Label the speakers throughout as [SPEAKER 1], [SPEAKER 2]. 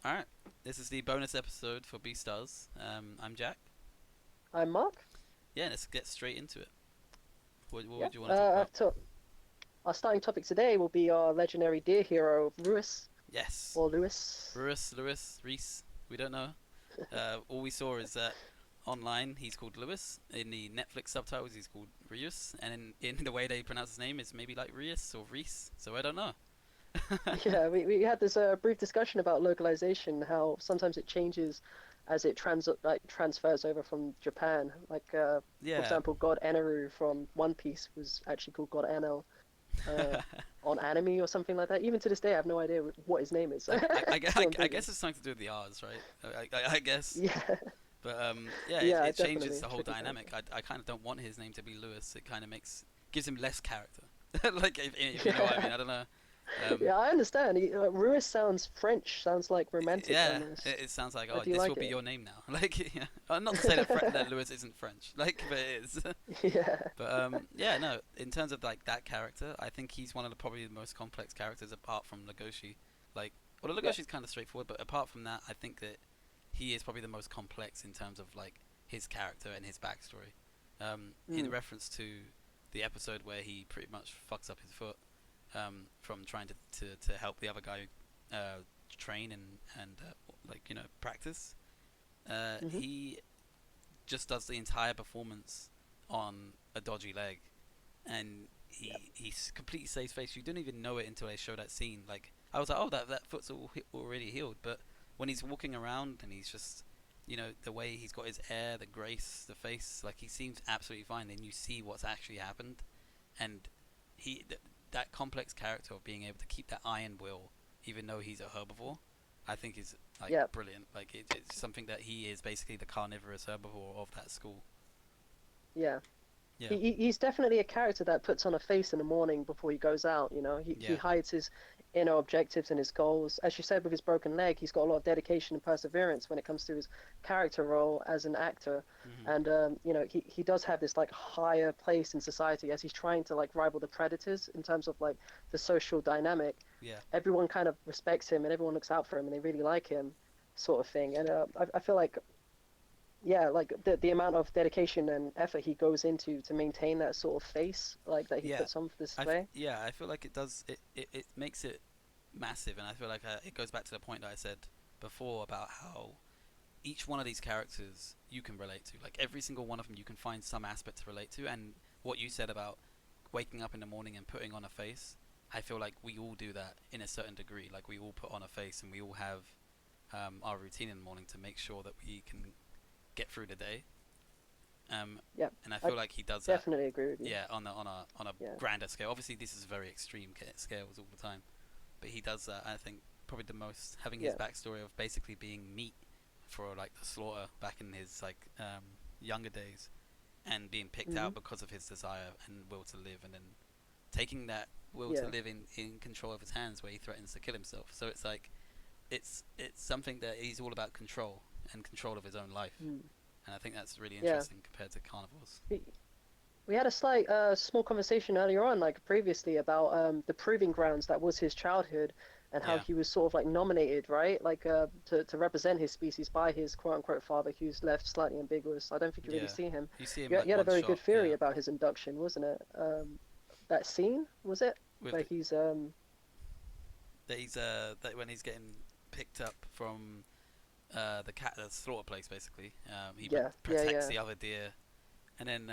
[SPEAKER 1] Alright, this is the bonus episode for BeaStars. I'm Jack.
[SPEAKER 2] I'm Mark.
[SPEAKER 1] Yeah, let's get straight into it. What
[SPEAKER 2] Yeah.
[SPEAKER 1] would you want to talk about?
[SPEAKER 2] Our starting topic today will be our legendary deer hero, Lewis,
[SPEAKER 1] Yes.
[SPEAKER 2] or Lewis.
[SPEAKER 1] Lewis, Reese, we don't know. All we saw is that online he's called Lewis. In the Netflix subtitles he's called Reus. And in the way they pronounce his name is maybe like Reus or Reese. So I don't know.
[SPEAKER 2] Yeah, we had this brief discussion about localization, how sometimes it changes as it transfers over from Japan. For
[SPEAKER 1] Yeah.
[SPEAKER 2] example, God Eneru from One Piece was actually called God Enel uh, on anime or something like that. Even to this day, I have no idea what his name is. It's still
[SPEAKER 1] I guess
[SPEAKER 2] ambiguous.
[SPEAKER 1] it's something to do with the R's, right? I guess.
[SPEAKER 2] Yeah,
[SPEAKER 1] But yeah,
[SPEAKER 2] yeah,
[SPEAKER 1] it changes
[SPEAKER 2] definitely
[SPEAKER 1] the whole
[SPEAKER 2] tricky
[SPEAKER 1] dynamic.
[SPEAKER 2] character.
[SPEAKER 1] I kind of don't want his name to be Lewis. It kind of gives him less character. Like if you know what I
[SPEAKER 2] Yeah.
[SPEAKER 1] mean. I don't know. Um,
[SPEAKER 2] Yeah, I understand. Ruiz sounds French, sounds like romantic
[SPEAKER 1] yeah,
[SPEAKER 2] almost.
[SPEAKER 1] it sounds like,
[SPEAKER 2] I
[SPEAKER 1] oh,
[SPEAKER 2] do
[SPEAKER 1] this will
[SPEAKER 2] like
[SPEAKER 1] be
[SPEAKER 2] it.
[SPEAKER 1] your name now. Like, yeah. Not to say that that Lewis isn't French, like, but it is.
[SPEAKER 2] Yeah.
[SPEAKER 1] But yeah, no. In terms of like that character, I think he's one of the probably the most complex characters apart from Legoshi. Like, well,
[SPEAKER 2] Yeah.
[SPEAKER 1] Legoshi's kind of straightforward, but apart from that, I think that he is probably the most complex in terms of like his character and his backstory. In
[SPEAKER 2] Mm.
[SPEAKER 1] reference to the episode where he pretty much fucks up his foot from trying to help the other guy train and like practice.
[SPEAKER 2] Mhm.
[SPEAKER 1] He just does the entire performance on a dodgy leg, and
[SPEAKER 2] Yeah.
[SPEAKER 1] he completely saves face. You don't even know it until they show that scene. Like I was like, oh, that foot's already healed. But when he's walking around and he's just, the way he's got his air, the grace, the face, like he seems absolutely fine. Then you see what's actually happened, and he that complex character of being able to keep that iron will, even though he's a herbivore, I think is like
[SPEAKER 2] Yeah.
[SPEAKER 1] brilliant. Like it's something that he is basically the carnivorous herbivore of that school.
[SPEAKER 2] Yeah.
[SPEAKER 1] Yeah,
[SPEAKER 2] He's definitely a character that puts on a face in the morning before he goes out. He
[SPEAKER 1] yeah,
[SPEAKER 2] hides his inner objectives and his goals. As you said, with his broken leg, he's got a lot of dedication and perseverance when it comes to his character role as an actor.
[SPEAKER 1] hmm
[SPEAKER 2] And he does have this like higher place in society as he's trying to like rival the predators in terms of like the social dynamic.
[SPEAKER 1] yeah,
[SPEAKER 2] Everyone kind of respects him and everyone looks out for him and they really like him, sort of thing. And I feel like yeah, like the amount of dedication and effort he goes into to maintain that sort of face, like that he
[SPEAKER 1] yeah.
[SPEAKER 2] puts on for display.
[SPEAKER 1] Yeah, I feel like it does. It makes it massive, and I feel like it goes back to the point that I said before about how each one of these characters you can relate to. Like every single one of them, you can find some aspect to relate to. And what you said about waking up in the morning and putting on a face, I feel like we all do that in a certain degree. Like we all put on a face, and we all have our routine in the morning to make sure that we can get through the day. Um,
[SPEAKER 2] Yeah,
[SPEAKER 1] and I
[SPEAKER 2] I
[SPEAKER 1] feel like he does that.
[SPEAKER 2] definitely agree with you.
[SPEAKER 1] Yeah, on a
[SPEAKER 2] Yeah.
[SPEAKER 1] grander scale. Obviously, this is very extreme scales all the time, but he does that. I think probably the most, having his
[SPEAKER 2] Yeah.
[SPEAKER 1] backstory of basically being meat for like the slaughter back in his like younger days, and being picked
[SPEAKER 2] Hmm.
[SPEAKER 1] out because of his desire and will to live, and then taking that will to
[SPEAKER 2] Yeah.
[SPEAKER 1] live in control of his hands, where he threatens to kill himself. So it's like it's something that he's all about control and control of his own life,
[SPEAKER 2] Mm.
[SPEAKER 1] and I think that's really
[SPEAKER 2] Yeah.
[SPEAKER 1] interesting compared to carnivores.
[SPEAKER 2] We, we had a slight small conversation earlier on, like previously, about the proving grounds that was his childhood and how
[SPEAKER 1] Yeah,
[SPEAKER 2] he was sort of like nominated, right? Like to represent his species by his quote unquote father, who's left slightly ambiguous. I don't think you really
[SPEAKER 1] yeah.
[SPEAKER 2] see him.
[SPEAKER 1] You see him
[SPEAKER 2] You
[SPEAKER 1] like
[SPEAKER 2] had a
[SPEAKER 1] one
[SPEAKER 2] very good
[SPEAKER 1] shot.
[SPEAKER 2] theory
[SPEAKER 1] Yeah,
[SPEAKER 2] about his induction, wasn't it? That scene, was it?
[SPEAKER 1] with
[SPEAKER 2] Where
[SPEAKER 1] the,
[SPEAKER 2] he's
[SPEAKER 1] that he's that when he's getting picked up from the slaughter place basically, he
[SPEAKER 2] yeah, yeah,
[SPEAKER 1] protects
[SPEAKER 2] yeah.
[SPEAKER 1] the other deer, and then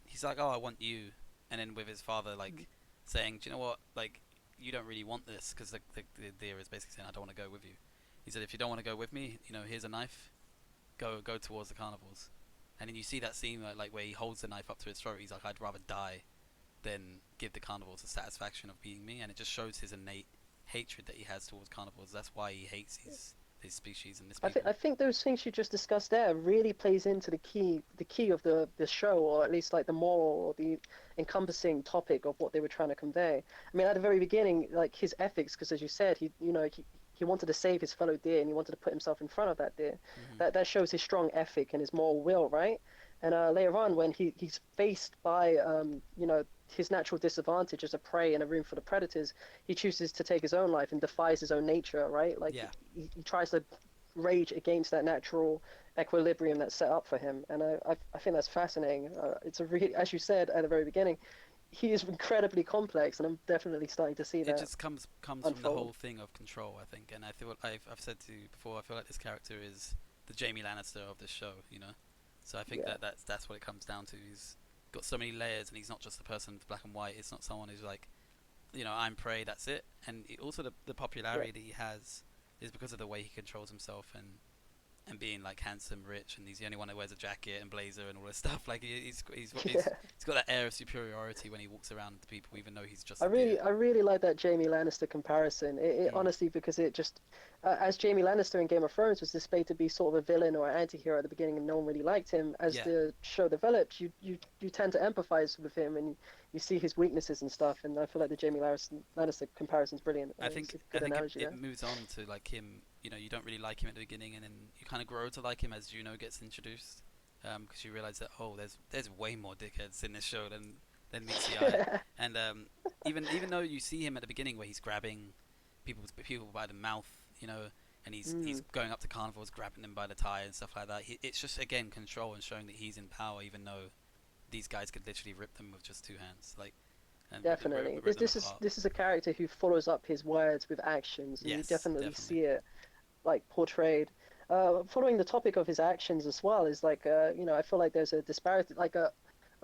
[SPEAKER 1] he's like, oh, I want you, and then with his father
[SPEAKER 2] Mm.
[SPEAKER 1] like saying, do you know what, like you don't really want this, because the deer is basically saying, I don't want to go with you. He said, if you don't want to go with me, here's a knife, go towards the carnivores. And then you see that scene like where he holds the knife up to his throat. He's like, I'd rather die than give the carnivores the satisfaction of being me, and it just shows his innate hatred that he has towards carnivores. That's why he hates his species and this people.
[SPEAKER 2] I think those things you just discussed there really plays into the key of the show, or at least like the moral or the encompassing topic of what they were trying to convey. I mean, at the very beginning, like his ethics, because as you said, he wanted to save his fellow deer and he wanted to put himself in front of that deer.
[SPEAKER 1] Hmm
[SPEAKER 2] That shows his strong ethic and his moral will, right? And later on, when he's faced by his natural disadvantage as a prey in a room full of predators, he chooses to take his own life and defies his own nature, right? Like
[SPEAKER 1] Yeah,
[SPEAKER 2] he tries to rage against that natural equilibrium that's set up for him, and I think that's fascinating. It's a really, as you said at the very beginning, he is incredibly complex, and I'm definitely starting to see
[SPEAKER 1] it
[SPEAKER 2] that
[SPEAKER 1] just comes from the
[SPEAKER 2] unfold.
[SPEAKER 1] whole thing of control, I think. And I feel I've said to you before, I feel like this character is the Jamie Lannister of this show, you know. So I think
[SPEAKER 2] Yeah,
[SPEAKER 1] that's what it comes down to. He's got so many layers, and he's not just a person with black and white. It's not someone who's like, I'm prey, that's it. And also the
[SPEAKER 2] yeah,
[SPEAKER 1] popularity that he has is because of the way he controls himself and being like handsome, rich, and he's the only one that wears a jacket and blazer and all this stuff. Like
[SPEAKER 2] yeah.
[SPEAKER 1] he's got that air of superiority when he walks around to people, even though he's just
[SPEAKER 2] I
[SPEAKER 1] a deer.
[SPEAKER 2] really, I really like that Jamie Lannister comparison. It
[SPEAKER 1] Mm.
[SPEAKER 2] honestly, because it just, as Jamie Lannister in Game of Thrones was displayed to be sort of a villain or an anti-hero at the beginning, and no one really liked him. As
[SPEAKER 1] Yeah,
[SPEAKER 2] the show develops, you tend to empathize with him, and you see his weaknesses and stuff. And I feel like the Jamie Lannister comparison is brilliant. It's a
[SPEAKER 1] I
[SPEAKER 2] good
[SPEAKER 1] think
[SPEAKER 2] analogy
[SPEAKER 1] it
[SPEAKER 2] there.
[SPEAKER 1] moves on to like him. You don't really like him at the beginning, and then you kind of grow to like him as Juno gets introduced, because you realize that there's way more dickheads in this show than meets the eye, and even though you see him at the beginning where he's grabbing people by the mouth, and he's
[SPEAKER 2] Mm,
[SPEAKER 1] going up to carnivores, grabbing them by the tie and stuff like that. It's just again control and showing that he's in power, even though these guys could literally rip them with just two hands, like and
[SPEAKER 2] definitely.
[SPEAKER 1] rip
[SPEAKER 2] This
[SPEAKER 1] them
[SPEAKER 2] this is
[SPEAKER 1] apart.
[SPEAKER 2] this is a character who follows up his words with actions, and you
[SPEAKER 1] Yes,
[SPEAKER 2] definitely
[SPEAKER 1] definitely.
[SPEAKER 2] see it like portrayed. Following the topic of his actions as well is like I feel like there's a disparity, like a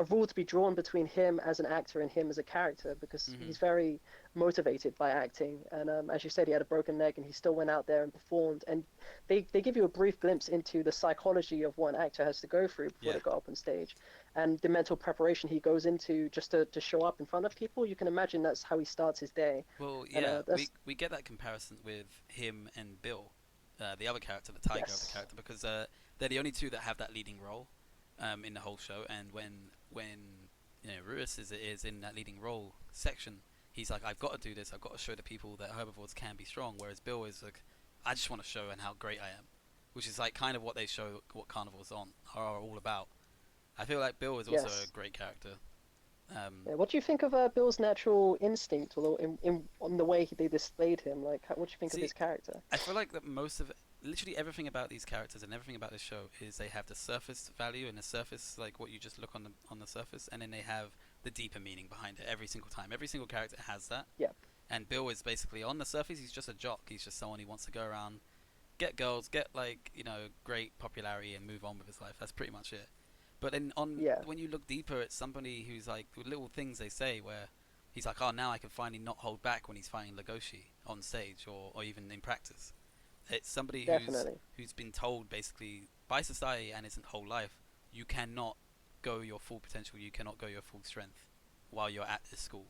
[SPEAKER 2] rule to be drawn between him as an actor and him as a character because
[SPEAKER 1] Hmm.
[SPEAKER 2] he's very motivated by acting. And as you said, he had a broken leg and he still went out there and performed. And they give you a brief glimpse into the psychology of what an actor has to go through before
[SPEAKER 1] Yeah.
[SPEAKER 2] they go up on stage and the mental preparation he goes into just to show up in front of people. You can imagine that's how he starts his day.
[SPEAKER 1] Well,
[SPEAKER 2] And
[SPEAKER 1] yeah, we
[SPEAKER 2] that's,
[SPEAKER 1] we get that comparison with him and Bill, the other character, the tiger of the
[SPEAKER 2] yes,
[SPEAKER 1] character, because they're the only two that have that leading role, in the whole show. And when Ruiz is in that leading role section, he's like, I've got to do this. I've got to show the people that herbivores can be strong. Whereas Bill is like, I just want to show and how great I am, which is like kind of what they show what carnivores are all about. I feel like Bill is also a
[SPEAKER 2] yes.
[SPEAKER 1] great character. Um,
[SPEAKER 2] Yeah, what do you think of Bill's natural instinct, although in on the way they displayed him? Like, what do you think of
[SPEAKER 1] See,
[SPEAKER 2] his character?
[SPEAKER 1] I feel like that most of literally everything about these characters and everything about this show is they have the surface value and the surface like what you just look on the surface, and then they have the deeper meaning behind it every single time. Every single character has that.
[SPEAKER 2] Yeah,
[SPEAKER 1] And Bill is basically on the surface he's just a jock. He's just someone who wants to go around, get girls, get like, great popularity and move on with his life. That's pretty much it. But then on
[SPEAKER 2] yeah,
[SPEAKER 1] when you look deeper at somebody who's like little things they say where he's like, oh, now I can finally not hold back when he's fighting Legoshi on stage or even in practice. It's somebody
[SPEAKER 2] definitely.
[SPEAKER 1] who's been told basically by society and his whole life, you cannot go your full potential, you cannot go your full strength while you're at this school.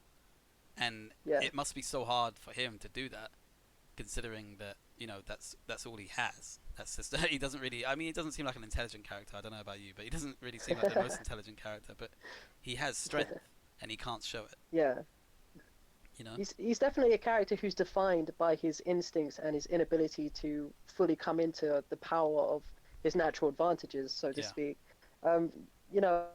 [SPEAKER 1] And
[SPEAKER 2] Yeah,
[SPEAKER 1] it must be so hard for him to do that, considering that that's all he has. That's just he doesn't really. I mean, he doesn't seem like an intelligent character. I don't know about you, but he doesn't really seem like the most intelligent character. But he has strength, and he can't show it.
[SPEAKER 2] yeah.
[SPEAKER 1] You know?
[SPEAKER 2] He's definitely a character who's defined by his instincts and his inability to fully come into the power of his natural advantages, so to
[SPEAKER 1] Yeah.
[SPEAKER 2] speak. Um, you know,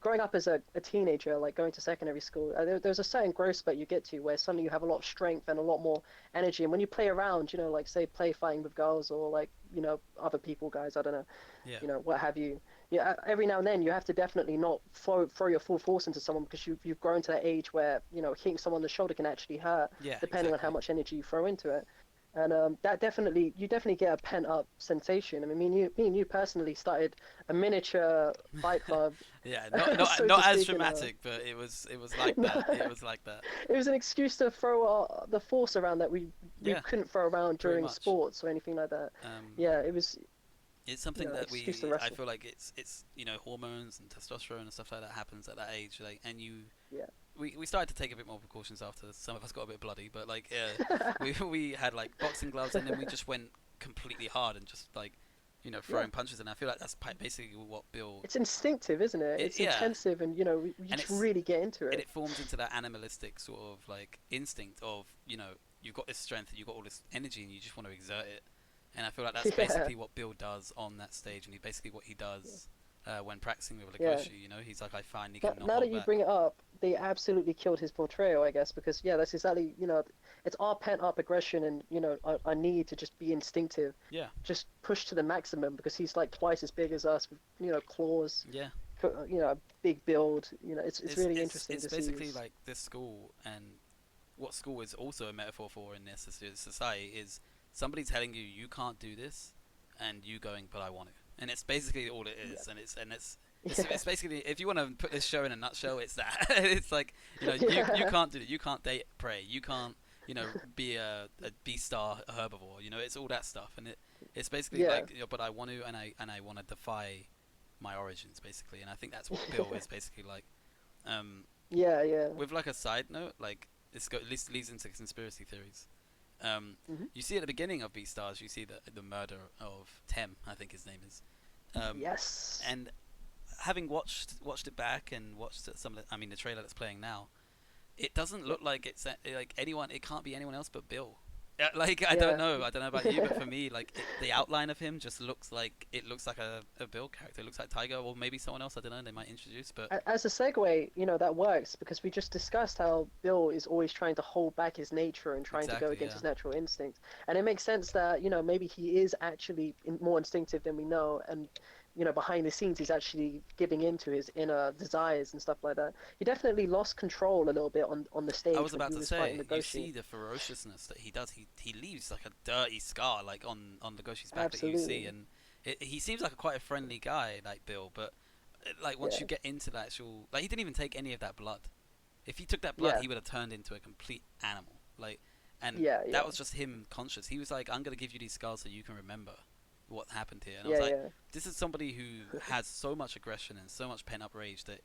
[SPEAKER 2] growing up as a teenager, like going to secondary school, there's a certain growth spurt you get to where suddenly you have a lot of strength and a lot more energy. And when you play around, like say play fighting with girls or like, other people, guys, I don't know,
[SPEAKER 1] Yeah.
[SPEAKER 2] what have you. Yeah, every now and then you have to definitely not throw your full force into someone because you've grown to that age where hitting someone on the shoulder can actually hurt
[SPEAKER 1] Yeah.
[SPEAKER 2] depending on how
[SPEAKER 1] Exactly.
[SPEAKER 2] much energy you throw into it. And that you definitely get a pent up sensation. I mean, me and you personally started a miniature fight club,
[SPEAKER 1] Yeah. Not not
[SPEAKER 2] so to
[SPEAKER 1] not as
[SPEAKER 2] speak.
[SPEAKER 1] dramatic, but it was like
[SPEAKER 2] No,
[SPEAKER 1] that. It was like that.
[SPEAKER 2] it was an excuse to throw the force around that we
[SPEAKER 1] Yeah.
[SPEAKER 2] couldn't throw around
[SPEAKER 1] Pretty
[SPEAKER 2] during
[SPEAKER 1] much.
[SPEAKER 2] sports or anything like that.
[SPEAKER 1] Um,
[SPEAKER 2] Yeah, it was
[SPEAKER 1] it's something that
[SPEAKER 2] excuse to
[SPEAKER 1] I
[SPEAKER 2] wrestle.
[SPEAKER 1] feel like it's hormones and testosterone and stuff like that happens at that age, like, and
[SPEAKER 2] Yeah.
[SPEAKER 1] we started to take a bit more precautions after some of us got a bit bloody, but like, we had like boxing gloves, and then we just went completely hard and just like,
[SPEAKER 2] Yeah.
[SPEAKER 1] throwing punches. And I feel like that's basically what Bill,
[SPEAKER 2] It's instinctive, isn't it? It's
[SPEAKER 1] yeah.
[SPEAKER 2] intensive, and you
[SPEAKER 1] And
[SPEAKER 2] just really get into
[SPEAKER 1] and
[SPEAKER 2] it.
[SPEAKER 1] it forms into that animalistic sort of like instinct of, you've got this strength and you've got all this energy and you just want to exert it. And I feel like that's
[SPEAKER 2] Yeah,
[SPEAKER 1] basically what Bill does on that stage, and basically what he
[SPEAKER 2] yeah.
[SPEAKER 1] does when practicing with
[SPEAKER 2] Yeah.
[SPEAKER 1] Legoshi. You know, he's like, I finally
[SPEAKER 2] Now,
[SPEAKER 1] cannot
[SPEAKER 2] now that
[SPEAKER 1] hold
[SPEAKER 2] you
[SPEAKER 1] back.
[SPEAKER 2] bring it up, they absolutely killed his portrayal, I guess, because yeah, that's exactly, it's our pent-up aggression and, our need to just be instinctive,
[SPEAKER 1] Yeah,
[SPEAKER 2] just push to the maximum because he's like twice as big as us with, claws,
[SPEAKER 1] yeah.
[SPEAKER 2] big build. It's
[SPEAKER 1] It's
[SPEAKER 2] really
[SPEAKER 1] it's
[SPEAKER 2] interesting
[SPEAKER 1] it's
[SPEAKER 2] to see
[SPEAKER 1] basically
[SPEAKER 2] his.
[SPEAKER 1] like this school, and what school is also a metaphor for in this society is somebody telling you you can't do this, and you going, but I want to. And it's basically all it
[SPEAKER 2] Yeah.
[SPEAKER 1] is, and
[SPEAKER 2] Yeah.
[SPEAKER 1] it's basically, if you want to put this show in a nutshell, it's that. It's like, you
[SPEAKER 2] Yeah.
[SPEAKER 1] can't do it, you can't date prey, you can't, be a beast star herbivore, it's all that stuff, and it's basically
[SPEAKER 2] Yeah.
[SPEAKER 1] like, but I want to, and I want to defy my origins, basically. And I think that's what Bill is basically like. Um,
[SPEAKER 2] Yeah. Yeah.
[SPEAKER 1] with like a side note, like at least leads into conspiracy theories. Um,
[SPEAKER 2] Hmm.
[SPEAKER 1] you see at the beginning of BeaStars, you see the murder of Tem, I think his name is. Um,
[SPEAKER 2] Yes.
[SPEAKER 1] and having watched it back and watched some of the trailer that's playing now, it doesn't
[SPEAKER 2] Yep.
[SPEAKER 1] look like it's like anyone. It can't be anyone else but Bill. Like, I don't
[SPEAKER 2] Yeah.
[SPEAKER 1] know. I don't know about you, but for me, like, the outline of him just looks like a Bill character. It looks like Tiger, or maybe someone else. I don't know. They might introduce, but
[SPEAKER 2] As a segue, that works because we just discussed how Bill is always trying to hold back his nature and trying to go
[SPEAKER 1] exactly,
[SPEAKER 2] against
[SPEAKER 1] yeah,
[SPEAKER 2] his natural instinct. And it makes sense that, maybe he is actually more instinctive than we know. And, behind the scenes, he's actually giving in to his inner desires and stuff like that. He definitely lost control a little bit on the
[SPEAKER 1] I was
[SPEAKER 2] stage when
[SPEAKER 1] about
[SPEAKER 2] he
[SPEAKER 1] to
[SPEAKER 2] was fighting
[SPEAKER 1] say, you
[SPEAKER 2] Legoshi.
[SPEAKER 1] see the ferociousness that he does. He leaves like a dirty scar, like on Legoshi's back, that you see,
[SPEAKER 2] Absolutely.
[SPEAKER 1] and he seems like quite a friendly guy, like Bill. But like, once
[SPEAKER 2] Yeah.
[SPEAKER 1] you get into the actual, like, he didn't even take any of that blood. If he took that blood,
[SPEAKER 2] Yeah.
[SPEAKER 1] he would have turned into a complete animal. Like, and
[SPEAKER 2] Yeah.
[SPEAKER 1] that
[SPEAKER 2] Yeah.
[SPEAKER 1] was just him conscious. He was like, I'm gonna give you these scars so you can remember what happened here. And I was
[SPEAKER 2] Yeah.
[SPEAKER 1] like,
[SPEAKER 2] Yeah.
[SPEAKER 1] this is somebody who has so much aggression and so much pent up rage that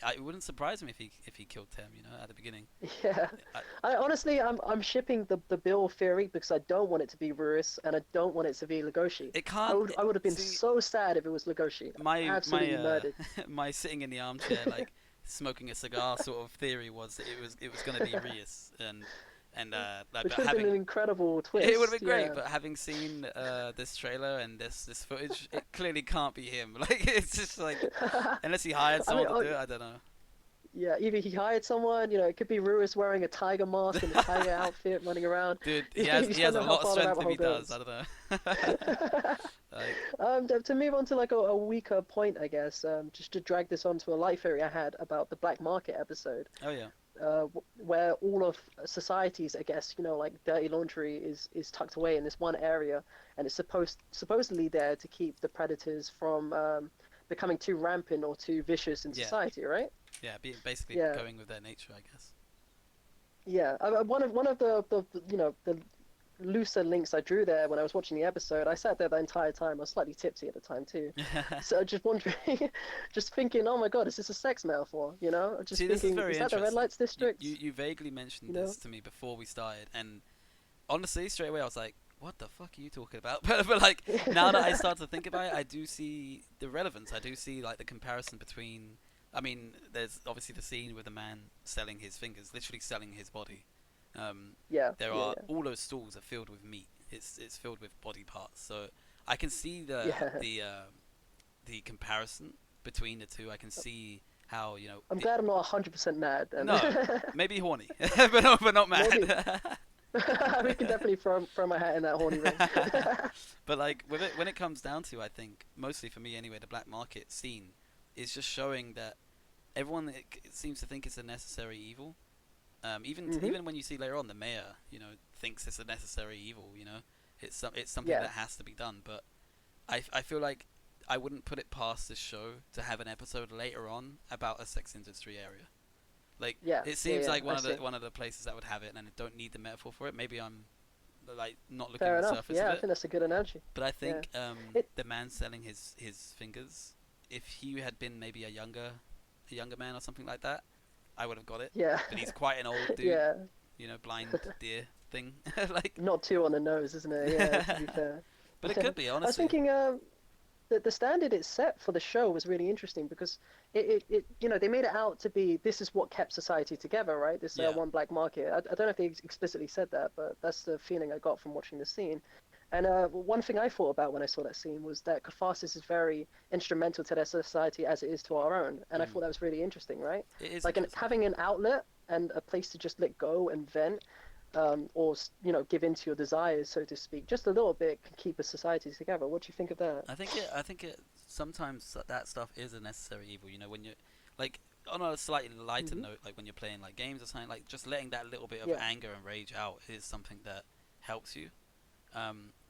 [SPEAKER 1] it wouldn't surprise me if he killed Tem. At the beginning.
[SPEAKER 2] Yeah.
[SPEAKER 1] I,
[SPEAKER 2] I honestly, I'm shipping the Bill theory because I don't want it to be Ruris and I don't want it to be Legoshi.
[SPEAKER 1] it
[SPEAKER 2] I
[SPEAKER 1] can't
[SPEAKER 2] would I would have been
[SPEAKER 1] see
[SPEAKER 2] so sad if it was Legoshi.
[SPEAKER 1] my
[SPEAKER 2] Absolutely murdered.
[SPEAKER 1] my sitting in the armchair, like, smoking a cigar sort of theory was that it was gonna be Rias, and like,
[SPEAKER 2] Which
[SPEAKER 1] but
[SPEAKER 2] would have been an
[SPEAKER 1] having
[SPEAKER 2] incredible
[SPEAKER 1] it would
[SPEAKER 2] twist.
[SPEAKER 1] have been great,
[SPEAKER 2] Yeah.
[SPEAKER 1] but having seen this trailer and this footage, it clearly can't be him. Like, it's just like, unless he hired
[SPEAKER 2] I mean,
[SPEAKER 1] someone to do it, I don't know.
[SPEAKER 2] yeah, either he hired someone, it could be Ruris wearing a tiger mask and a tiger outfit running around.
[SPEAKER 1] Dude,
[SPEAKER 2] You
[SPEAKER 1] he
[SPEAKER 2] don't
[SPEAKER 1] has
[SPEAKER 2] know
[SPEAKER 1] a
[SPEAKER 2] how
[SPEAKER 1] lot of
[SPEAKER 2] far the
[SPEAKER 1] strength
[SPEAKER 2] rabbit
[SPEAKER 1] if
[SPEAKER 2] hole
[SPEAKER 1] he does. I
[SPEAKER 2] goes.
[SPEAKER 1] don't know. Like,
[SPEAKER 2] To move on to like a weaker point, I guess, just to drag this on to a light theory I had about the black market episode.
[SPEAKER 1] oh yeah,
[SPEAKER 2] Where all of societies, I guess, like dirty laundry is tucked away in this one area, and it's supposedly there to keep the predators from becoming too rampant or too vicious in
[SPEAKER 1] yeah,
[SPEAKER 2] society, right?
[SPEAKER 1] yeah. Basically
[SPEAKER 2] Yeah,
[SPEAKER 1] going with their nature, I guess.
[SPEAKER 2] yeah. One of the looser links I drew there when I was watching the episode. I sat there the entire time. I was slightly tipsy at the time too, so just wondering, just thinking, oh my god, is this a sex metaphor? Just
[SPEAKER 1] See, this is
[SPEAKER 2] thinking,
[SPEAKER 1] very
[SPEAKER 2] is that the red
[SPEAKER 1] interesting.
[SPEAKER 2] lights district?
[SPEAKER 1] You vaguely
[SPEAKER 2] You
[SPEAKER 1] mentioned
[SPEAKER 2] know?
[SPEAKER 1] this to me before we started, and honestly, straight away I was like, "What the fuck are you talking about?" But like, now that I start to think about it, I do see the relevance. I do see, like, the comparison between. I mean, there's obviously the scene with the man selling his fingers, literally selling his body.
[SPEAKER 2] Yeah,
[SPEAKER 1] There
[SPEAKER 2] yeah,
[SPEAKER 1] are all those stalls are filled with meat. It's filled with body parts. So I can see
[SPEAKER 2] yeah. Yeah.
[SPEAKER 1] the comparison between the two. I can see how,
[SPEAKER 2] I'm glad I'm not 100% mad. And
[SPEAKER 1] no, maybe horny, but not
[SPEAKER 2] maybe
[SPEAKER 1] mad.
[SPEAKER 2] we can definitely throw my hat in that horny ring.
[SPEAKER 1] But like, with it, when it comes down to, I think mostly for me anyway, the black market scene is just showing that everyone, seems to think it's a necessary evil.
[SPEAKER 2] Hmm.
[SPEAKER 1] Even when you see later on the mayor, thinks it's a necessary evil. It's something
[SPEAKER 2] Yeah,
[SPEAKER 1] that has to be done. But I feel like I wouldn't put it past this show to have an episode later on about a sex industry area. Like,
[SPEAKER 2] yeah,
[SPEAKER 1] it
[SPEAKER 2] yeah,
[SPEAKER 1] seems
[SPEAKER 2] yeah.
[SPEAKER 1] like
[SPEAKER 2] I see.
[SPEAKER 1] one of the places that would have it, and I don't need the metaphor for it. Maybe I'm, like, not looking
[SPEAKER 2] Fair
[SPEAKER 1] at the
[SPEAKER 2] enough.
[SPEAKER 1] surface of
[SPEAKER 2] Yeah, I
[SPEAKER 1] it.
[SPEAKER 2] think that's a good analogy.
[SPEAKER 1] But I
[SPEAKER 2] Yeah.
[SPEAKER 1] think,
[SPEAKER 2] It.
[SPEAKER 1] the man selling his fingers, if he had been maybe a younger man or something like that, I would have got it.
[SPEAKER 2] Yeah.
[SPEAKER 1] But he's quite an old dude,
[SPEAKER 2] Yeah.
[SPEAKER 1] blind deer thing. Like,
[SPEAKER 2] Not too on the nose, isn't it? Yeah. To be fair.
[SPEAKER 1] but it could be,
[SPEAKER 2] I was
[SPEAKER 1] honestly.
[SPEAKER 2] thinking, the standard it set for the show was really interesting because they made it out to be this is what kept society together, right? This
[SPEAKER 1] Yeah,
[SPEAKER 2] one black market. I don't know if they explicitly said that, but that's the feeling I got from watching the scene. And one thing I thought about when I saw that scene was that catharsis is very instrumental to their society as it is to our own, and I
[SPEAKER 1] Mm.
[SPEAKER 2] thought that was really interesting, right?
[SPEAKER 1] It is
[SPEAKER 2] Like
[SPEAKER 1] interesting.
[SPEAKER 2] having an outlet and a place to just let go and vent, or give into your desires, so to speak, just a little bit can keep a society together. What do you think of that?
[SPEAKER 1] I think it sometimes that stuff is a necessary evil. You know, when you like on a slightly lighter
[SPEAKER 2] Hmm.
[SPEAKER 1] note, like when you're playing like games or something, like just letting that little bit of
[SPEAKER 2] Yeah.
[SPEAKER 1] anger and rage out is something that helps you.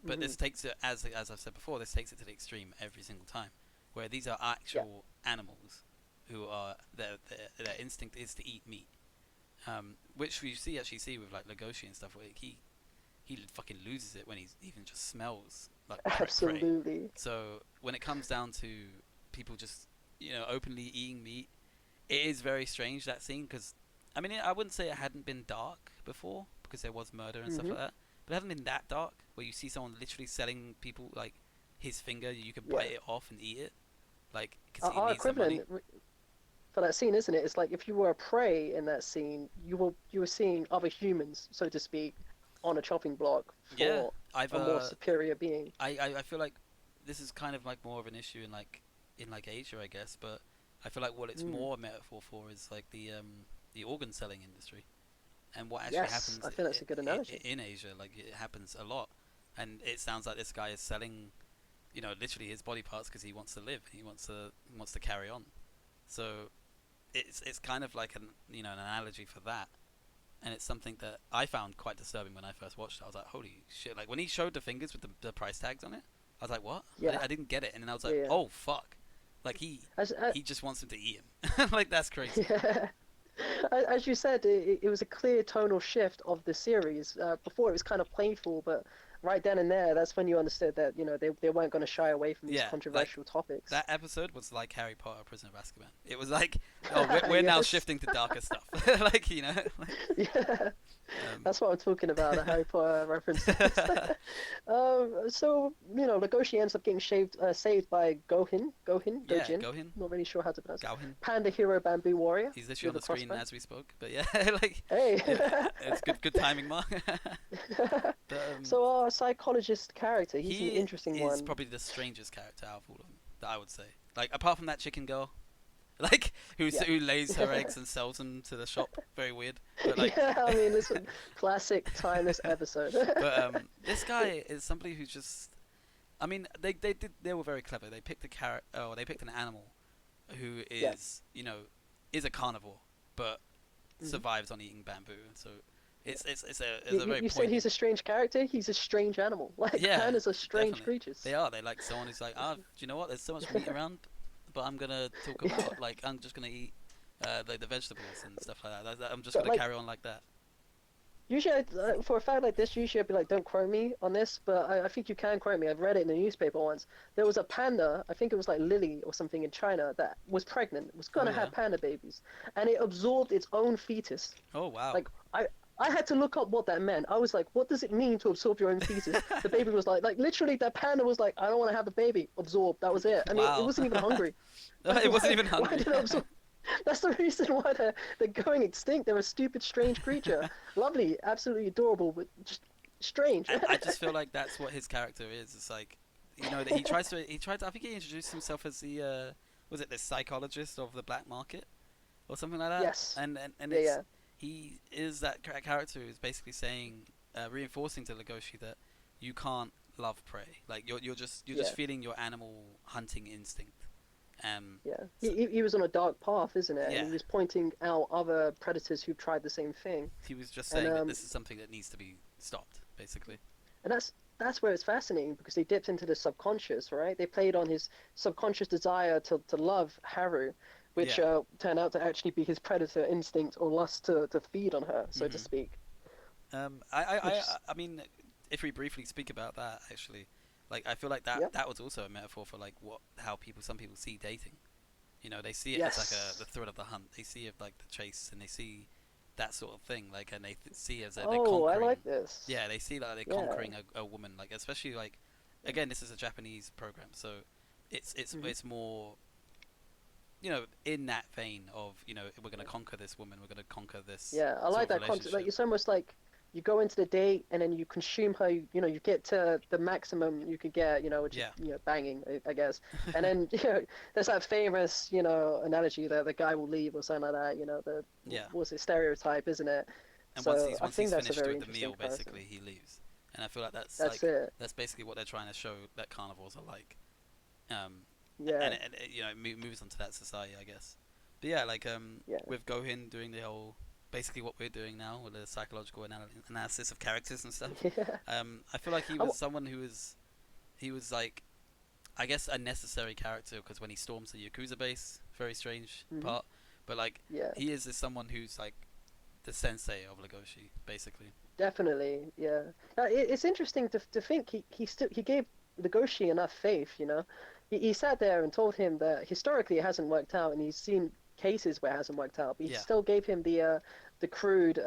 [SPEAKER 1] But
[SPEAKER 2] Hmm.
[SPEAKER 1] this takes it, as I've said before, this takes it to the extreme every single time, where these are
[SPEAKER 2] Yeah.
[SPEAKER 1] actual animals who are their instinct is to eat meat, which we see with like Legoshi and stuff, where he fucking loses it when he even just smells like prey.
[SPEAKER 2] Absolutely.
[SPEAKER 1] So when it comes down to people just openly eating meat, it is very strange that scene because I mean I wouldn't say it hadn't been dark before because there was murder and stuff
[SPEAKER 2] Hmm.
[SPEAKER 1] like that, but it hasn't been that dark where you see someone literally selling people like his finger, you could
[SPEAKER 2] Yeah.
[SPEAKER 1] bite it off and eat it, like because he
[SPEAKER 2] Our
[SPEAKER 1] needs the money.
[SPEAKER 2] equivalent for that scene, isn't it? It's like if you were a prey in that scene, you were seeing other humans, so to speak, on a chopping block
[SPEAKER 1] Yeah,
[SPEAKER 2] for
[SPEAKER 1] I've
[SPEAKER 2] a more superior being.
[SPEAKER 1] I feel like this is kind of like more of an issue in like Asia, I guess, but I feel like what it's
[SPEAKER 2] Mm.
[SPEAKER 1] more a metaphor for is like the organ selling industry and what actually
[SPEAKER 2] Yes,
[SPEAKER 1] happens
[SPEAKER 2] I think that's a good analogy.
[SPEAKER 1] in Asia. Like it happens a lot, and it sounds like this guy is selling, literally his body parts because he wants to live. He wants to carry on. So it's kind of like an analogy for that, and it's something that I found quite disturbing when I first watched it. I was like, holy shit! Like when he showed the fingers with the price tags on it, I was like, what?
[SPEAKER 2] Yeah,
[SPEAKER 1] I didn't get it, and then I was
[SPEAKER 2] yeah,
[SPEAKER 1] like,
[SPEAKER 2] yeah.
[SPEAKER 1] oh fuck! Like
[SPEAKER 2] As,
[SPEAKER 1] he just wants him to eat him. Like that's crazy.
[SPEAKER 2] yeah. As you said, it was a clear tonal shift of the series. Before it was kind of playful, but right then and there, that's when you understood that they weren't going to shy away from these
[SPEAKER 1] Yeah, like
[SPEAKER 2] controversial topics.
[SPEAKER 1] that episode was like Harry Potter, Prisoner of Azkaban. It was like, oh, we're now
[SPEAKER 2] Yes.
[SPEAKER 1] shifting to darker stuff. Like like,
[SPEAKER 2] Yeah,
[SPEAKER 1] um,
[SPEAKER 2] that's what I'm talking about, the Harry Potter references. So, Legoshi ends up getting saved by
[SPEAKER 1] yeah,
[SPEAKER 2] Gojin.
[SPEAKER 1] Gohin,
[SPEAKER 2] Not really sure how to pronounce it.
[SPEAKER 1] Gauhin.
[SPEAKER 2] Panda Hero Bamboo Warrior
[SPEAKER 1] He's literally on
[SPEAKER 2] with a
[SPEAKER 1] the screen
[SPEAKER 2] crossbow.
[SPEAKER 1] as we spoke. But yeah, like
[SPEAKER 2] Hey.
[SPEAKER 1] it's good timing, Mark. But
[SPEAKER 2] So our psychologist character, he's an
[SPEAKER 1] he
[SPEAKER 2] interesting
[SPEAKER 1] is
[SPEAKER 2] one.
[SPEAKER 1] probably the strangest character out of all of them that I would say. Like apart from that chicken girl, like
[SPEAKER 2] Yeah.
[SPEAKER 1] who lays her eggs and sells them to the shop. Very weird. But like,
[SPEAKER 2] Yeah, I mean, this classic timeless episode.
[SPEAKER 1] but this guy is somebody who's just. I mean, they were very clever. They picked a carrot. Oh, they picked an animal who
[SPEAKER 2] Yeah.
[SPEAKER 1] is a carnivore, but
[SPEAKER 2] Mhm.
[SPEAKER 1] survives on eating bamboo. So
[SPEAKER 2] Yeah.
[SPEAKER 1] it's a very
[SPEAKER 2] You said he's
[SPEAKER 1] poignant.
[SPEAKER 2] a strange character. He's a strange animal. Like
[SPEAKER 1] Yeah,
[SPEAKER 2] pandas are strange
[SPEAKER 1] definitely.
[SPEAKER 2] creatures.
[SPEAKER 1] They are. They're like someone who's like, do you know what? There's so much meat around, but I'm gonna talk
[SPEAKER 2] Yeah.
[SPEAKER 1] about like I'm just gonna eat the vegetables and stuff like that. I'm just
[SPEAKER 2] But
[SPEAKER 1] gonna
[SPEAKER 2] like
[SPEAKER 1] carry on like that.
[SPEAKER 2] usually, for a fact like this, usually I'd be like, don't quote me on this, but I think you can quote me. I've read it in the newspaper once. There was a panda, I think it was like Lily or something in China, that was pregnant, was
[SPEAKER 1] Oh
[SPEAKER 2] gonna
[SPEAKER 1] yeah.
[SPEAKER 2] have panda babies, and it absorbed its own fetus.
[SPEAKER 1] Oh wow.
[SPEAKER 2] Like I had to look up what that meant. I was like, what does it mean to absorb your own fetus? The baby was like literally that panda was like, I don't want to have a baby. Absorb. That was it. And it
[SPEAKER 1] Wow.
[SPEAKER 2] wasn't even hungry. Like
[SPEAKER 1] It wasn't even
[SPEAKER 2] why
[SPEAKER 1] hungry.
[SPEAKER 2] did it absorb? That's the reason why they're going extinct. They're a stupid, strange creature. Lovely, absolutely adorable, but just strange.
[SPEAKER 1] I just feel like that's what his character is. It's like, that he tried to. I think he introduced himself as the was it the psychologist of the black market or something like that.
[SPEAKER 2] Yes.
[SPEAKER 1] And
[SPEAKER 2] Yeah,
[SPEAKER 1] it's
[SPEAKER 2] yeah,
[SPEAKER 1] he is that character who's basically saying, reinforcing to Legoshi that you can't love prey. Like you're just
[SPEAKER 2] yeah,
[SPEAKER 1] feeling your animal hunting instinct.
[SPEAKER 2] yeah.
[SPEAKER 1] So,
[SPEAKER 2] He was on a dark path, isn't it? And
[SPEAKER 1] yeah,
[SPEAKER 2] he was pointing out other predators who've tried the same thing.
[SPEAKER 1] he was just
[SPEAKER 2] And
[SPEAKER 1] saying that this is something that needs to be stopped, basically.
[SPEAKER 2] and that's where it's fascinating because they dipped into the subconscious, right? They played on his subconscious desire to love Haru, which
[SPEAKER 1] Yeah.
[SPEAKER 2] turned out to actually be his predator instinct or lust to feed on her, so to
[SPEAKER 1] hmm
[SPEAKER 2] speak.
[SPEAKER 1] I
[SPEAKER 2] Which is
[SPEAKER 1] I mean, if we briefly speak about that, actually, like I feel like
[SPEAKER 2] yeah,
[SPEAKER 1] that was also a metaphor for like how some people see dating. They see it as like the
[SPEAKER 2] yes.
[SPEAKER 1] thrill of the hunt. They see it like the chase, and they see that sort of thing. Like, and they see as they're
[SPEAKER 2] Oh, I
[SPEAKER 1] conquering.
[SPEAKER 2] like this.
[SPEAKER 1] Yeah, they see like they're
[SPEAKER 2] Yeah.
[SPEAKER 1] conquering a woman. Like, especially like, again, this is a Japanese program, so
[SPEAKER 2] Hmm.
[SPEAKER 1] it's more in that vein of we're gonna conquer this woman, we're gonna conquer this
[SPEAKER 2] Yeah, I
[SPEAKER 1] sort
[SPEAKER 2] like
[SPEAKER 1] of
[SPEAKER 2] that concept. Like
[SPEAKER 1] relationship.
[SPEAKER 2] it's almost like you go into the date and then you consume her. You get to the maximum you could get, which is
[SPEAKER 1] Yeah.
[SPEAKER 2] banging, I guess. And then there's that famous analogy that the guy will leave or something like that. The
[SPEAKER 1] Yeah.
[SPEAKER 2] what's it, stereotype, isn't it?
[SPEAKER 1] And
[SPEAKER 2] So I
[SPEAKER 1] once
[SPEAKER 2] think
[SPEAKER 1] he's
[SPEAKER 2] that's a
[SPEAKER 1] finished
[SPEAKER 2] very
[SPEAKER 1] with the
[SPEAKER 2] interesting
[SPEAKER 1] meal,
[SPEAKER 2] comparison.
[SPEAKER 1] basically he leaves. And I feel like
[SPEAKER 2] That's it.
[SPEAKER 1] that's basically what they're trying to show that carnivores are like. Um,
[SPEAKER 2] Yeah,
[SPEAKER 1] it moves on to that society, I guess. But yeah, like
[SPEAKER 2] yeah,
[SPEAKER 1] with Gohin doing the whole basically what we're doing now with the psychological analysis of characters and stuff.
[SPEAKER 2] yeah.
[SPEAKER 1] I feel like he
[SPEAKER 2] I
[SPEAKER 1] was someone he was like I guess a necessary character because when he storms the Yakuza base, very strange
[SPEAKER 2] mhm,
[SPEAKER 1] part. But like
[SPEAKER 2] yeah.
[SPEAKER 1] he is someone who's like the sensei of Legoshi, basically.
[SPEAKER 2] Definitely, yeah. It's interesting to think he gave Legoshi enough faith, He sat there and told him that historically it hasn't worked out, and he's seen cases where it hasn't worked out, but he
[SPEAKER 1] Yeah,
[SPEAKER 2] still gave him the crude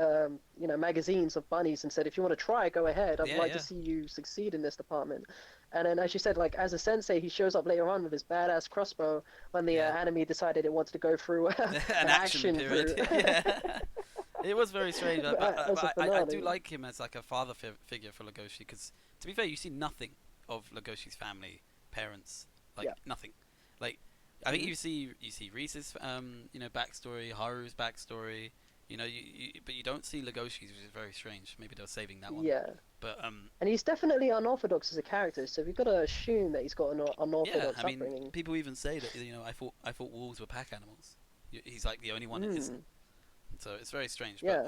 [SPEAKER 2] magazines of bunnies and said, if you want to try, go ahead. I'd
[SPEAKER 1] yeah,
[SPEAKER 2] like to
[SPEAKER 1] yeah,
[SPEAKER 2] see you succeed in this department. And then, as you said, like as a sensei, he shows up later on with his badass crossbow when the
[SPEAKER 1] yeah.
[SPEAKER 2] enemy decided it wanted to go through
[SPEAKER 1] An
[SPEAKER 2] an
[SPEAKER 1] action
[SPEAKER 2] action
[SPEAKER 1] period.
[SPEAKER 2] through
[SPEAKER 1] Yeah. It was very strange,
[SPEAKER 2] as a
[SPEAKER 1] I do
[SPEAKER 2] finale.
[SPEAKER 1] like him as like a father figure for Legoshi because, to be fair, you see nothing of Legoshi's family, parents, like
[SPEAKER 2] Yeah.
[SPEAKER 1] nothing. Like, I think
[SPEAKER 2] Hmm.
[SPEAKER 1] you see Reese's backstory, Haru's backstory, but you don't see Legoshi's, which is very strange. Maybe they're saving that one,
[SPEAKER 2] Yeah.
[SPEAKER 1] but
[SPEAKER 2] And he's definitely unorthodox as a character, so we've got to assume that he's got an
[SPEAKER 1] yeah, I
[SPEAKER 2] unorthodox
[SPEAKER 1] mean,
[SPEAKER 2] upbringing.
[SPEAKER 1] people even say that I thought wolves were pack animals. He's like the only one that isn't.
[SPEAKER 2] Hmm.
[SPEAKER 1] So it's very strange,
[SPEAKER 2] Yeah.